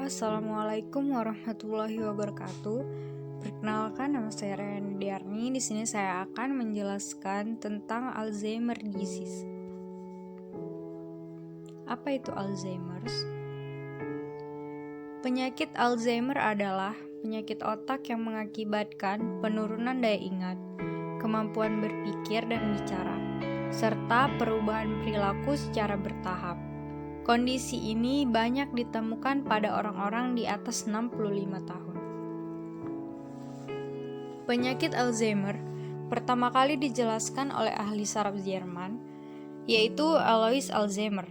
Assalamualaikum warahmatullahi wabarakatuh. Perkenalkan, nama saya Ryan Diarni. Di sini saya akan menjelaskan tentang Alzheimer disease. Apa itu Alzheimer's? Penyakit Alzheimer adalah penyakit otak yang mengakibatkan penurunan daya ingat, kemampuan berpikir dan bicara, serta perubahan perilaku secara bertahap. Kondisi ini banyak ditemukan pada orang-orang di atas 65 tahun. Penyakit Alzheimer pertama kali dijelaskan oleh ahli saraf Jerman, yaitu Alois Alzheimer,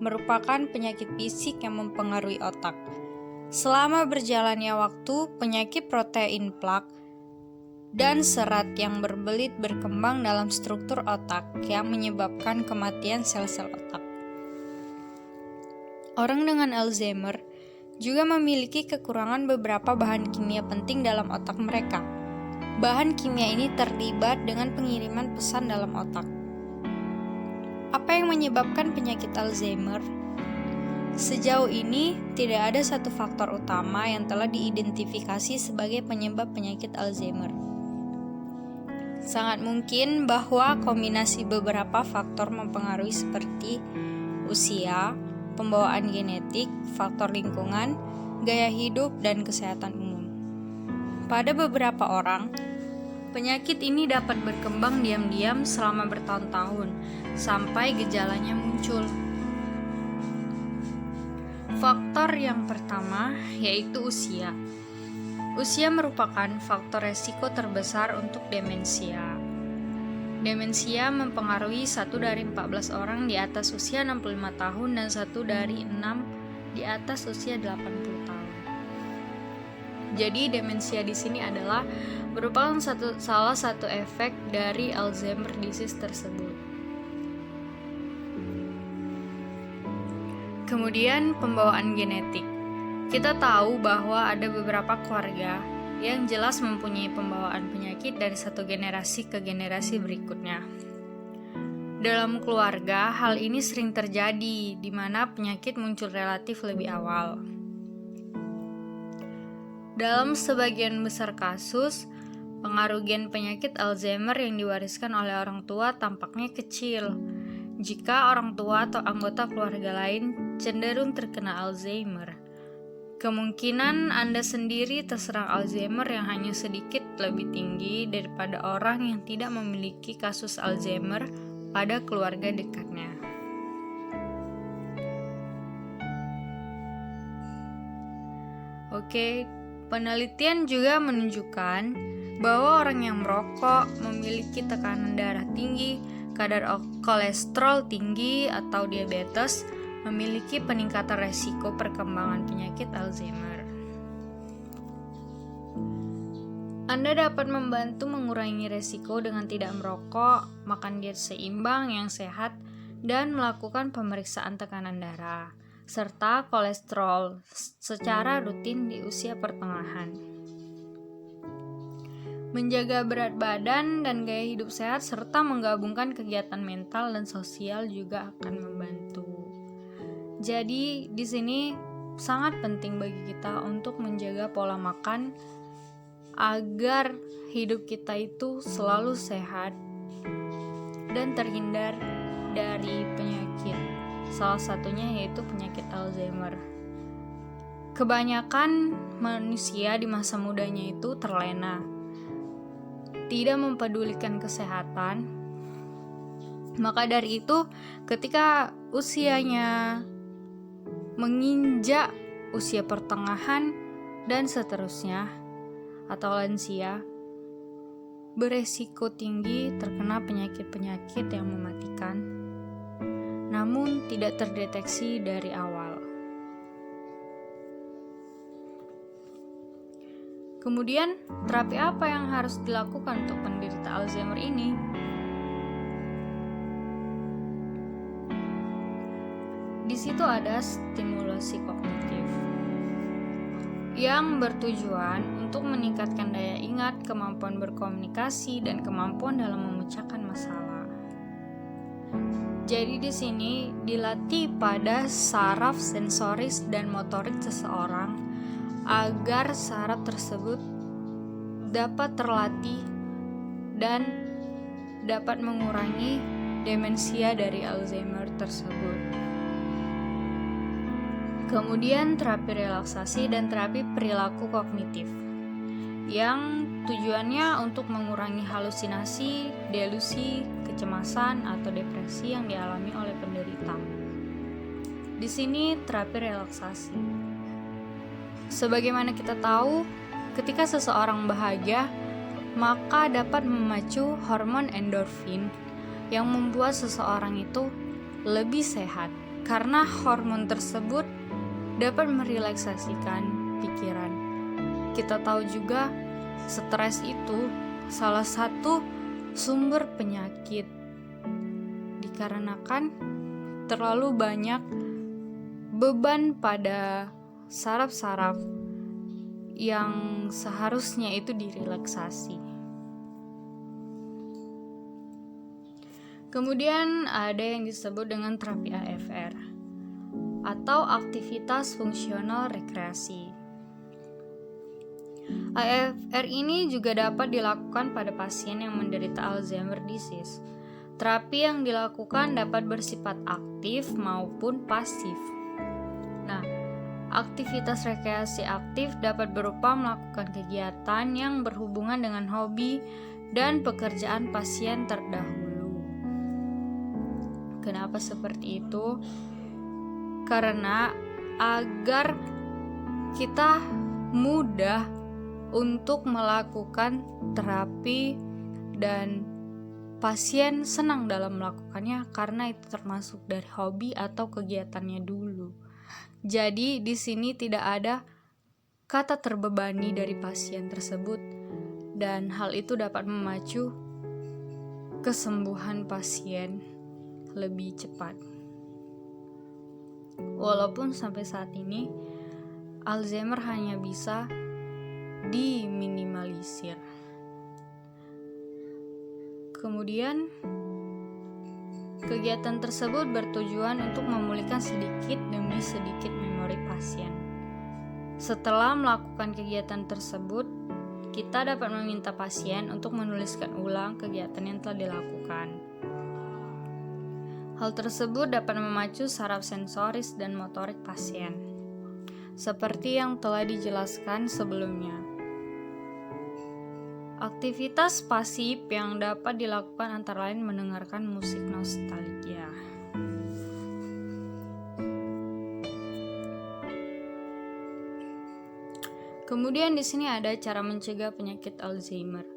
merupakan penyakit fisik yang mempengaruhi otak. Selama berjalannya waktu, penyakit protein plak dan serat yang berbelit berkembang dalam struktur otak yang menyebabkan kematian sel-sel otak. Orang dengan Alzheimer juga memiliki kekurangan beberapa bahan kimia penting dalam otak mereka. Bahan kimia ini terlibat dengan pengiriman pesan dalam otak. Apa yang menyebabkan penyakit Alzheimer? Sejauh ini, tidak ada satu faktor utama yang telah diidentifikasi sebagai penyebab penyakit Alzheimer. Sangat mungkin bahwa kombinasi beberapa faktor mempengaruhi seperti usia, pembawaan genetik, faktor lingkungan, gaya hidup, dan kesehatan umum. Pada beberapa orang, penyakit ini dapat berkembang diam-diam selama bertahun-tahun sampai gejalanya muncul. Faktor yang pertama yaitu usia. Usia merupakan faktor resiko terbesar untuk demensia. Demensia mempengaruhi 1 dari 14 orang di atas usia 65 tahun dan 1 dari 6 di atas usia 80 tahun. Jadi demensia di sini adalah merupakan salah satu efek dari Alzheimer disease tersebut. Kemudian pembawaan genetik. Kita tahu bahwa ada beberapa keluarga yang jelas mempunyai pembawaan penyakit dari satu generasi ke generasi berikutnya. Dalam keluarga, hal ini sering terjadi, di mana penyakit muncul relatif lebih awal. Dalam sebagian besar kasus, pengaruh gen penyakit Alzheimer yang diwariskan oleh orang tua tampaknya kecil. Jika orang tua atau anggota keluarga lain cenderung terkena Alzheimer, kemungkinan Anda sendiri terserang Alzheimer yang hanya sedikit lebih tinggi daripada orang yang tidak memiliki kasus Alzheimer pada keluarga dekatnya. Oke, penelitian juga menunjukkan bahwa orang yang merokok, memiliki tekanan darah tinggi, kadar kolesterol tinggi, atau diabetes memiliki peningkatan resiko perkembangan penyakit Alzheimer. Anda dapat membantu mengurangi resiko dengan tidak merokok, makan diet seimbang yang sehat, dan melakukan pemeriksaan tekanan darah, serta kolesterol secara rutin di usia pertengahan. Menjaga berat badan dan gaya hidup sehat serta menggabungkan kegiatan mental dan sosial juga akan membantu. Jadi di sini sangat penting bagi kita untuk menjaga pola makan agar hidup kita itu selalu sehat dan terhindar dari penyakit. Salah satunya yaitu penyakit Alzheimer. Kebanyakan manusia di masa mudanya itu terlena, tidak mempedulikan kesehatan. Maka dari itu, ketika usianya menginjak usia pertengahan dan seterusnya atau lansia, beresiko tinggi terkena penyakit-penyakit yang mematikan, namun tidak terdeteksi dari awal. Kemudian, terapi apa yang harus dilakukan untuk penderita Alzheimer ini? Di situ ada stimulasi kognitif yang bertujuan untuk meningkatkan daya ingat, kemampuan berkomunikasi, dan kemampuan dalam memecahkan masalah. Jadi di sini dilatih pada saraf sensoris dan motorik seseorang agar saraf tersebut dapat terlatih dan dapat mengurangi demensia dari Alzheimer tersebut. Kemudian terapi relaksasi dan terapi perilaku kognitif yang tujuannya untuk mengurangi halusinasi, delusi, kecemasan atau depresi yang dialami oleh penderita. Di sini terapi relaksasi. Sebagaimana kita tahu, ketika seseorang bahagia, maka dapat memacu hormon endorfin yang membuat seseorang itu lebih sehat karena hormon tersebut dapat merelaksasikan pikiran. Kita tahu juga stres itu salah satu sumber penyakit dikarenakan terlalu banyak beban pada saraf-saraf yang seharusnya itu direlaksasi. Kemudian ada yang disebut dengan terapi AFR atau aktivitas fungsional rekreasi. AFR ini juga dapat dilakukan pada pasien yang menderita Alzheimer disease. Terapi yang dilakukan dapat bersifat aktif maupun pasif. Nah, aktivitas rekreasi aktif dapat berupa melakukan kegiatan yang berhubungan dengan hobi dan pekerjaan pasien terdahulu. Kenapa seperti itu? Karena agar kita mudah untuk melakukan terapi dan pasien senang dalam melakukannya karena itu termasuk dari hobi atau kegiatannya dulu. Jadi di sini tidak ada kata terbebani dari pasien tersebut dan hal itu dapat memacu kesembuhan pasien lebih cepat. Walaupun sampai saat ini Alzheimer hanya bisa diminimalisir. Kemudian kegiatan tersebut bertujuan untuk memulihkan sedikit demi sedikit memori pasien. Setelah melakukan kegiatan tersebut, kita dapat meminta pasien untuk menuliskan ulang kegiatan yang telah dilakukan. Hal tersebut dapat memacu saraf sensoris dan motorik pasien, seperti yang telah dijelaskan sebelumnya. Aktivitas pasif yang dapat dilakukan antara lain mendengarkan musik nostalgia. Kemudian di sini ada cara mencegah penyakit Alzheimer.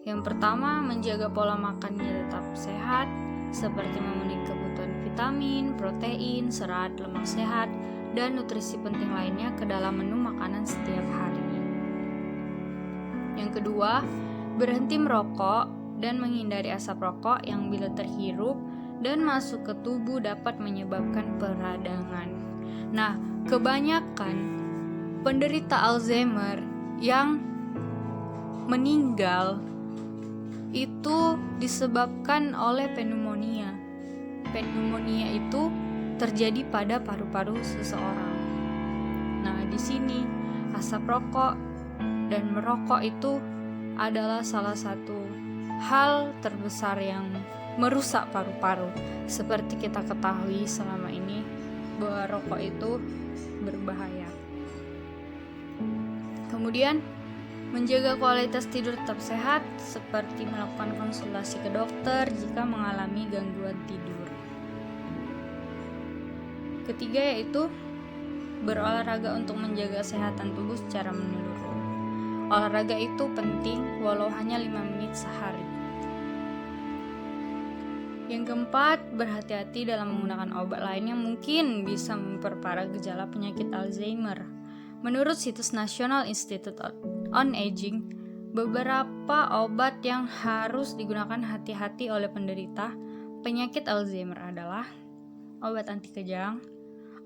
Yang pertama, menjaga pola makannya tetap sehat, seperti memenuhi kebutuhan vitamin, protein, serat, lemak sehat, dan nutrisi penting lainnya ke dalam menu makanan setiap hari. Yang kedua, berhenti merokok dan menghindari asap rokok yang bila terhirup dan masuk ke tubuh dapat menyebabkan peradangan. Nah, kebanyakan penderita Alzheimer yang meninggal itu disebabkan oleh pneumonia. Pneumonia itu terjadi pada paru-paru seseorang. Nah, di sini asap rokok dan merokok itu adalah salah satu hal terbesar yang merusak paru-paru. Seperti kita ketahui selama ini bahwa rokok itu berbahaya. Kemudian menjaga kualitas tidur tetap sehat, seperti melakukan konsultasi ke dokter jika mengalami gangguan tidur. Ketiga yaitu berolahraga untuk menjaga kesehatan tubuh secara menyeluruh. Olahraga itu penting walau hanya 5 menit sehari. Yang keempat, berhati-hati dalam menggunakan obat lain yang mungkin bisa memperparah gejala penyakit Alzheimer. Menurut situs National Institute on Aging, beberapa obat yang harus digunakan hati-hati oleh penderita penyakit Alzheimer adalah obat anti kejang,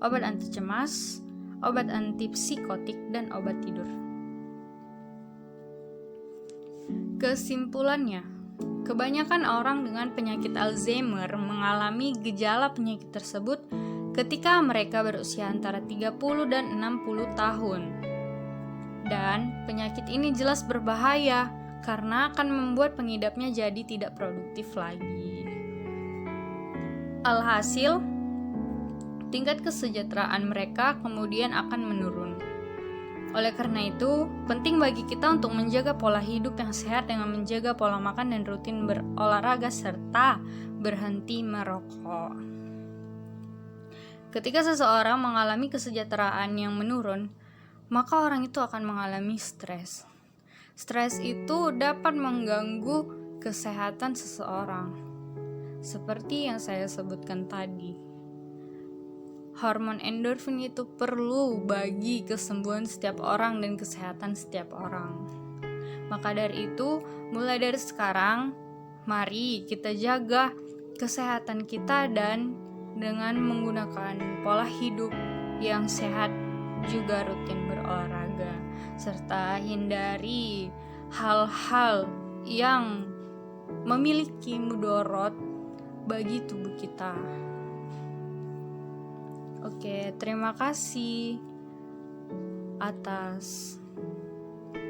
obat anti cemas, obat anti psikotik, dan obat tidur. Kesimpulannya, Kebanyakan orang dengan penyakit Alzheimer mengalami gejala penyakit tersebut ketika mereka berusia antara 30 dan 60 tahun. Dan penyakit ini jelas berbahaya karena akan membuat pengidapnya jadi tidak produktif lagi. Alhasil, tingkat kesejahteraan mereka kemudian akan menurun. Oleh karena itu, penting bagi kita untuk menjaga pola hidup yang sehat dengan menjaga pola makan dan rutin berolahraga serta berhenti merokok. Ketika seseorang mengalami kesejahteraan yang menurun, maka orang itu akan mengalami stres. Stres itu dapat mengganggu kesehatan seseorang. Seperti yang saya sebutkan tadi. Hormon endorfin itu perlu bagi kesembuhan setiap orang dan kesehatan setiap orang. Maka dari itu, mulai dari sekarang, mari kita jaga kesehatan kita dan dengan menggunakan pola hidup yang sehat juga rutin berolahraga, serta hindari hal-hal yang memiliki mudorot bagi tubuh kita. Oke, terima kasih atas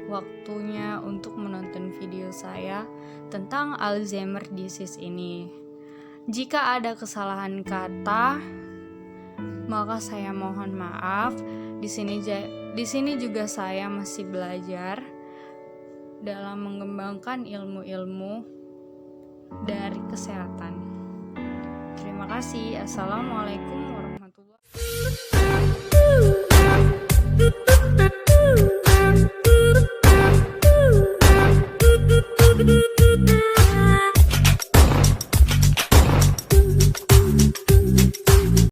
waktunya untuk menonton video saya tentang Alzheimer disease ini. Jika ada kesalahan kata, maka saya mohon maaf. Di sini juga saya masih belajar dalam mengembangkan ilmu-ilmu dari kesehatan. Terima kasih. Assalamualaikum warahmatullahi wabarakatuh.